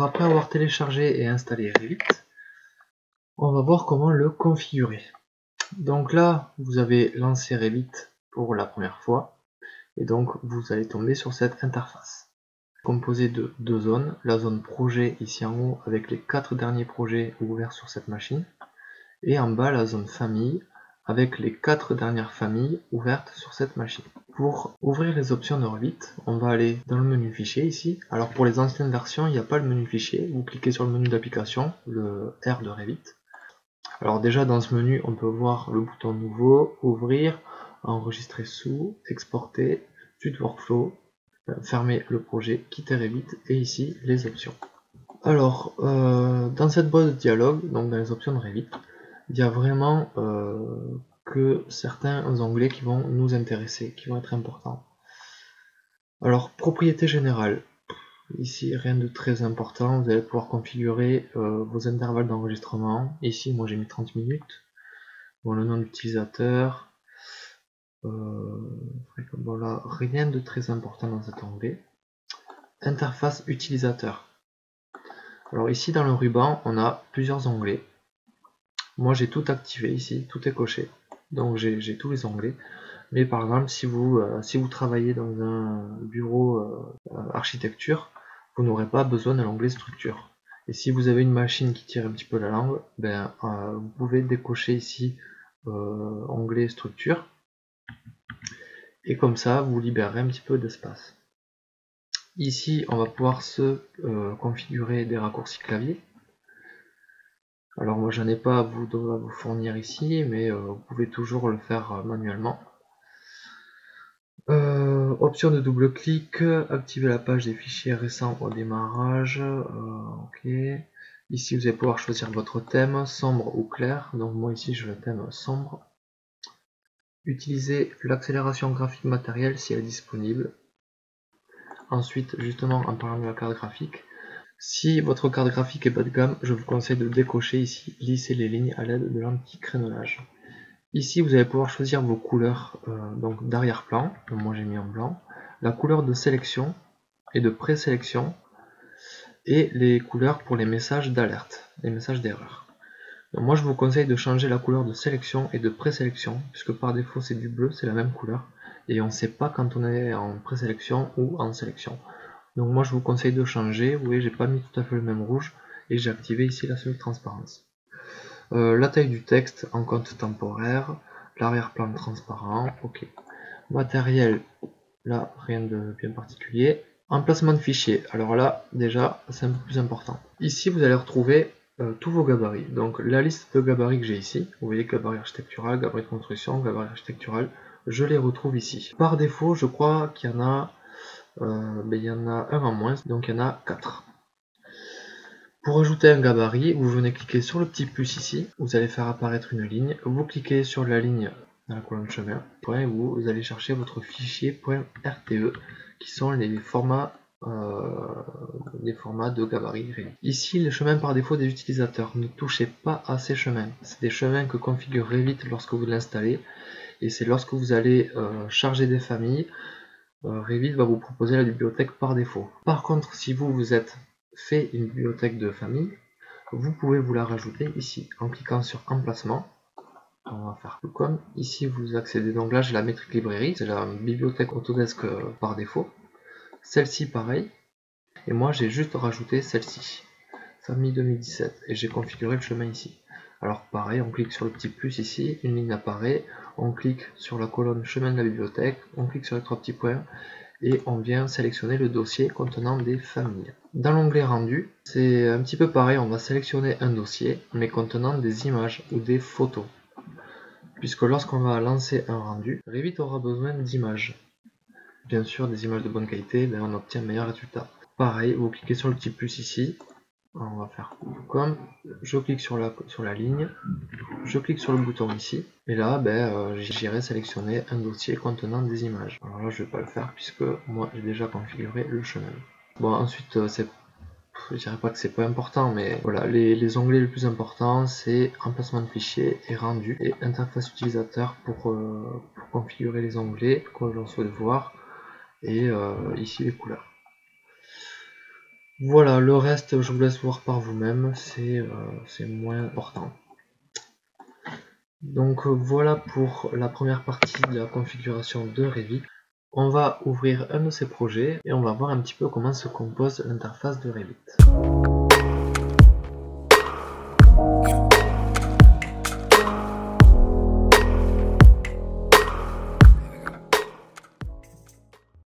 Alors après avoir téléchargé et installé Revit, on va voir comment le configurer. Donc là, vous avez lancé Revit pour la première fois, et donc vous allez tomber sur cette interface. Composée de deux zones, la zone projet ici en haut avec les 4 derniers projets ouverts sur cette machine, et en bas la zone famille avec les 4 dernières familles ouvertes sur cette machine. Pour ouvrir les options de Revit, on va aller dans le menu fichier ici. Alors pour les anciennes versions, il n'y a pas le menu fichier, vous cliquez sur le menu d'application, le R de Revit. Alors déjà dans ce menu, on peut voir le bouton nouveau, ouvrir, enregistrer sous, exporter, suite workflow, fermer le projet, quitter Revit et ici les options. Alors dans cette boîte de dialogue, donc dans les options de Revit, il y a vraiment que certains onglets qui vont nous intéresser, qui vont être importants. Alors propriété générale, ici rien de très important, vous allez pouvoir configurer vos intervalles d'enregistrement. Ici moi j'ai mis 30 minutes, bon, le nom d'utilisateur, voilà, rien de très important dans cet onglet. Interface utilisateur. Alors ici dans le ruban on a plusieurs onglets. Moi j'ai tout activé ici, tout est coché, donc j'ai tous les onglets. Mais par exemple si vous travaillez dans un bureau architecture, vous n'aurez pas besoin de l'onglet structure. Et si vous avez une machine qui tire un petit peu la langue, vous pouvez décocher ici onglet structure, et comme ça vous libérerez un petit peu d'espace. Ici on va pouvoir se configurer des raccourcis clavier. Alors moi j'en ai pas à vous fournir ici, mais vous pouvez toujours le faire manuellement. Option de double clic, activer la page des fichiers récents au démarrage. Ok. Ici vous allez pouvoir choisir votre thème, sombre ou clair. Donc moi ici je le thème sombre. Utiliser l'accélération graphique matérielle si elle est disponible. Ensuite, justement en parlant de la carte graphique, si votre carte graphique est bas de gamme, je vous conseille de décocher ici, lisser les lignes à l'aide de l'anti-crénelage. Ici vous allez pouvoir choisir vos couleurs donc d'arrière-plan, moi j'ai mis en blanc, la couleur de sélection et de présélection, et les couleurs pour les messages d'alerte, les messages d'erreur. Moi je vous conseille de changer la couleur de sélection et de présélection, puisque par défaut c'est du bleu, c'est la même couleur, et on ne sait pas quand on est en présélection ou en sélection. Donc moi je vous conseille de changer. Vous voyez j'ai pas mis tout à fait le même rouge, et j'ai activé ici la seule transparence. La taille du texte en compte temporaire, l'arrière-plan transparent, ok. Matériel, là rien de bien particulier. Emplacement de fichier, alors là déjà c'est un peu plus important. Ici vous allez retrouver tous vos gabarits, donc la liste de gabarits que j'ai ici, vous voyez gabarit architectural, gabarit de construction, gabarit architectural, je les retrouve ici. Par défaut je crois qu'il y en a un en moins, donc il y en a 4. Pour ajouter un gabarit, vous venez cliquer sur le petit plus ici, vous allez faire apparaître une ligne, vous cliquez sur la ligne dans la colonne chemin, et vous allez chercher votre fichier .rte qui sont les formats de gabarit. Ici, les chemins par défaut des utilisateurs, ne touchez pas à ces chemins, c'est des chemins que configure Revit lorsque vous l'installez, et c'est lorsque vous allez charger des familles, Revit va vous proposer la bibliothèque par défaut. Par contre, si vous êtes fait une bibliothèque de famille, vous pouvez vous la rajouter ici en cliquant sur emplacement. On va faire tout comme ici, vous accédez, donc là j'ai la métrique librairie, c'est la bibliothèque Autodesk par défaut. Celle-ci pareil, et moi j'ai juste rajouté celle-ci, famille 2017, et j'ai configuré le chemin ici. Alors pareil, on clique sur le petit plus ici, une ligne apparaît, on clique sur la colonne chemin de la bibliothèque, on clique sur les 3 petits points, et on vient sélectionner le dossier contenant des familles. Dans l'onglet rendu, c'est un petit peu pareil, on va sélectionner un dossier, mais contenant des images ou des photos. Puisque lorsqu'on va lancer un rendu, Revit aura besoin d'images. Bien sûr, des images de bonne qualité, on obtient un meilleur résultat. Pareil, vous cliquez sur le petit plus ici, on va faire comme, je clique sur la ligne, je clique sur le bouton ici, et là j'irai sélectionner un dossier contenant des images. Alors là je vais pas le faire puisque moi j'ai déjà configuré le chemin. Bon ensuite je dirais pas que c'est pas important, mais voilà, les onglets les plus importants c'est emplacement de fichier et rendu, et interface utilisateur pour configurer les onglets que l'on souhaite voir, et ici les couleurs. Voilà, le reste, je vous laisse voir par vous-même, c'est moins important. Donc voilà pour la première partie de la configuration de Revit. On va ouvrir un de ces projets et on va voir un petit peu comment se compose l'interface de Revit.